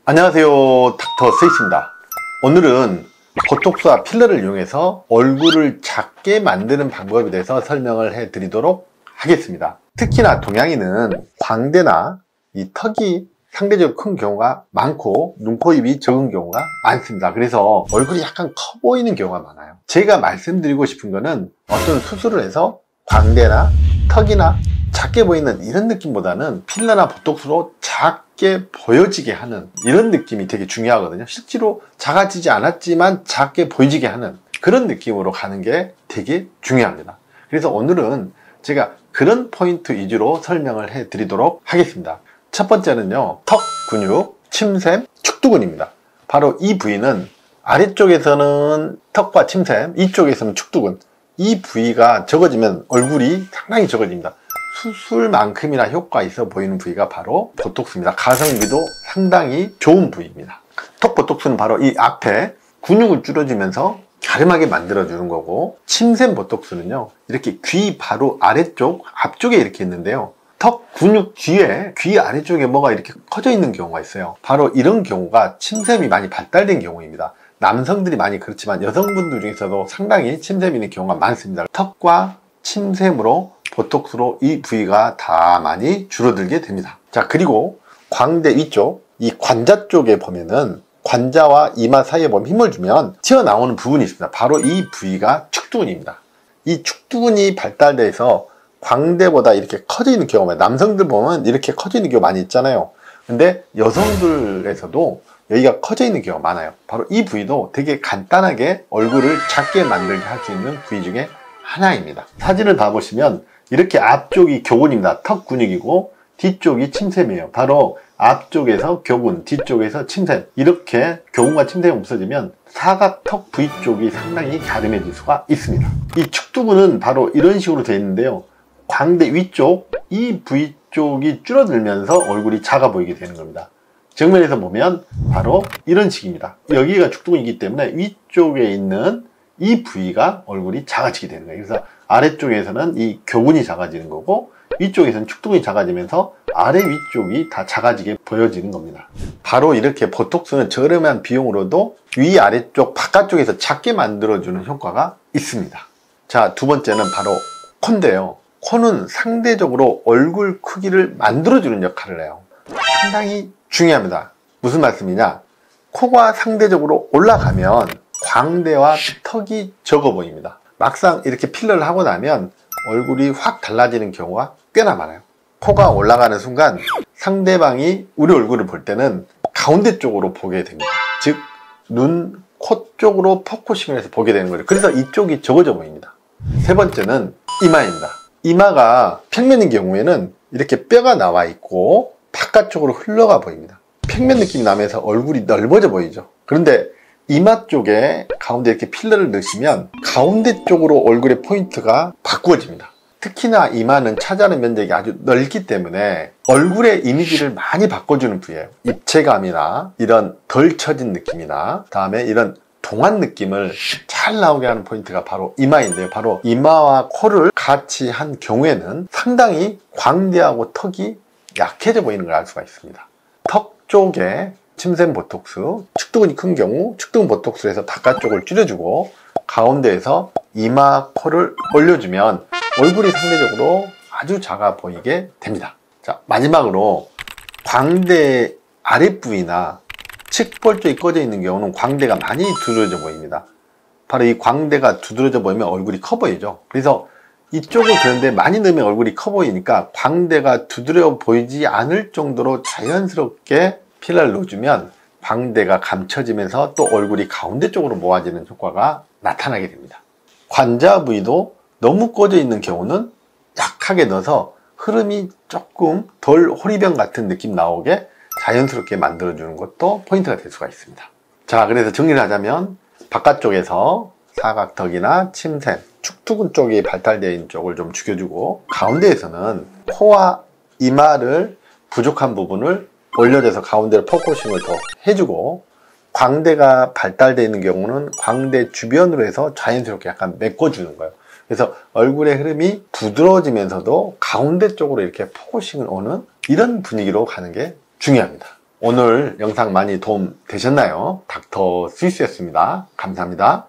안녕하세요, 닥터 스윗입니다. 오늘은 보톡스와 필러를 이용해서 얼굴을 작게 만드는 방법에 대해서 설명을 해 드리도록 하겠습니다. 특히나 동양인은 광대나 이 턱이 상대적으로 큰 경우가 많고 눈, 코, 입이 적은 경우가 많습니다. 그래서 얼굴이 약간 커 보이는 경우가 많아요. 제가 말씀드리고 싶은 거는 어떤 수술을 해서 광대나 턱이나 작게 보이는 이런 느낌보다는 필러나 보톡스로 작게 보여지게 하는 이런 느낌이 되게 중요하거든요. 실제로 작아지지 않았지만 작게 보여지게 하는 그런 느낌으로 가는 게 되게 중요합니다. 그래서 오늘은 제가 그런 포인트 위주로 설명을 해 드리도록 하겠습니다. 첫 번째는요, 턱 근육, 침샘, 축두근입니다. 바로 이 부위는 아래쪽에서는 턱과 침샘, 이쪽에서는 축두근, 이 부위가 적어지면 얼굴이 상당히 적어집니다. 수술만큼이나 효과 있어 보이는 부위가 바로 보톡스입니다. 가성비도 상당히 좋은 부위입니다. 턱 보톡스는 바로 이 앞에 근육을 줄여주면서 갸름하게 만들어주는 거고, 침샘 보톡스는요, 이렇게 귀 바로 아래쪽, 앞쪽에 이렇게 있는데요, 턱 근육 뒤에 귀 아래쪽에 뭐가 이렇게 커져 있는 경우가 있어요. 바로 이런 경우가 침샘이 많이 발달된 경우입니다. 남성들이 많이 그렇지만 여성분들 중에서도 상당히 침샘이 있는 경우가 많습니다. 턱과 침샘으로 보톡스로 이 부위가 다 많이 줄어들게 됩니다. 자, 그리고 광대 위쪽, 이 관자 쪽에 보면은 관자와 이마 사이에 보면 힘을 주면 튀어나오는 부분이 있습니다. 바로 이 부위가 축두근입니다. 이 축두근이 발달돼서 광대보다 이렇게 커져 있는 경우가 많아요. 남성들 보면 이렇게 커져 있는 경우가 많이 있잖아요. 근데 여성들에서도 여기가 커져 있는 경우가 많아요. 바로 이 부위도 되게 간단하게 얼굴을 작게 만들게 할 수 있는 부위 중에 하나입니다. 사진을 봐보시면 이렇게 앞쪽이 교근입니다. 턱 근육이고 뒤쪽이 침샘이에요. 바로 앞쪽에서 교근, 뒤쪽에서 침샘, 이렇게 교근과 침샘이 없어지면 사각턱 부위 쪽이 상당히 갸름해질 수가 있습니다. 이 축두근은 바로 이런 식으로 되어 있는데요, 광대 위쪽 이 부위 쪽이 줄어들면서 얼굴이 작아 보이게 되는 겁니다. 정면에서 보면 바로 이런 식입니다. 여기가 축두근이기 때문에 위쪽에 있는 이 부위가 얼굴이 작아지게 되는 거예요. 그래서 아래쪽에서는 이 교근이 작아지는 거고, 위쪽에서는 축두근이 작아지면서 아래 위쪽이 다 작아지게 보여지는 겁니다. 바로 이렇게 보톡스는 저렴한 비용으로도 위 아래쪽 바깥쪽에서 작게 만들어주는 효과가 있습니다. 자, 두 번째는 바로 코인데요, 코는 상대적으로 얼굴 크기를 만들어주는 역할을 해요. 상당히 중요합니다. 무슨 말씀이냐, 코가 상대적으로 올라가면 광대와 턱이 적어 보입니다. 막상 이렇게 필러를 하고 나면 얼굴이 확 달라지는 경우가 꽤나 많아요. 코가 올라가는 순간 상대방이 우리 얼굴을 볼 때는 가운데 쪽으로 보게 됩니다. 즉 눈, 코 쪽으로 포커싱을 해서 보게 되는 거죠. 그래서 이쪽이 적어져 보입니다. 세 번째는 이마입니다. 이마가 평면인 경우에는 이렇게 뼈가 나와 있고 바깥쪽으로 흘러가 보입니다. 평면 느낌이 나면서 얼굴이 넓어져 보이죠. 그런데 이마 쪽에 가운데 이렇게 필러를 넣으시면 가운데 쪽으로 얼굴의 포인트가 바꾸어집니다. 특히나 이마는 차지하는 면적이 아주 넓기 때문에 얼굴의 이미지를 많이 바꿔주는 부위예요. 입체감이나 이런 덜 처진 느낌이나 다음에 이런 동안 느낌을 잘 나오게 하는 포인트가 바로 이마인데요, 바로 이마와 코를 같이 한 경우에는 상당히 광대하고 턱이 약해져 보이는 걸 알 수가 있습니다. 턱 쪽에 침샘 보톡스, 축두근이 큰 경우 축두근 보톡스를 해서 바깥쪽을 줄여주고 가운데에서 이마, 코를 올려주면 얼굴이 상대적으로 아주 작아 보이게 됩니다. 자, 마지막으로 광대 아랫부위나 측볼 쪽이 꺼져 있는 경우는 광대가 많이 두드러져 보입니다. 바로 이 광대가 두드러져 보이면 얼굴이 커 보이죠. 그래서 이쪽을 그런데 많이 넣으면 얼굴이 커 보이니까 광대가 두드려 보이지 않을 정도로 자연스럽게 필러를 넣어주면 광대가 감춰지면서 또 얼굴이 가운데 쪽으로 모아지는 효과가 나타나게 됩니다. 관자 부위도 너무 꺼져 있는 경우는 약하게 넣어서 흐름이 조금 덜 호리병 같은 느낌 나오게 자연스럽게 만들어주는 것도 포인트가 될 수가 있습니다. 자, 그래서 정리를 하자면 바깥쪽에서 사각턱이나 침샘, 축두근 쪽이 발달되어 있는 쪽을 좀 죽여주고, 가운데에서는 코와 이마를 부족한 부분을 올려줘서 가운데로 포커싱을 더 해주고, 광대가 발달되어 있는 경우는 광대 주변으로 해서 자연스럽게 약간 메꿔주는 거예요. 그래서 얼굴의 흐름이 부드러워지면서도 가운데 쪽으로 이렇게 포커싱을 오는 이런 분위기로 가는 게 중요합니다. 오늘 영상 많이 도움 되셨나요? 닥터 스위스였습니다. 감사합니다.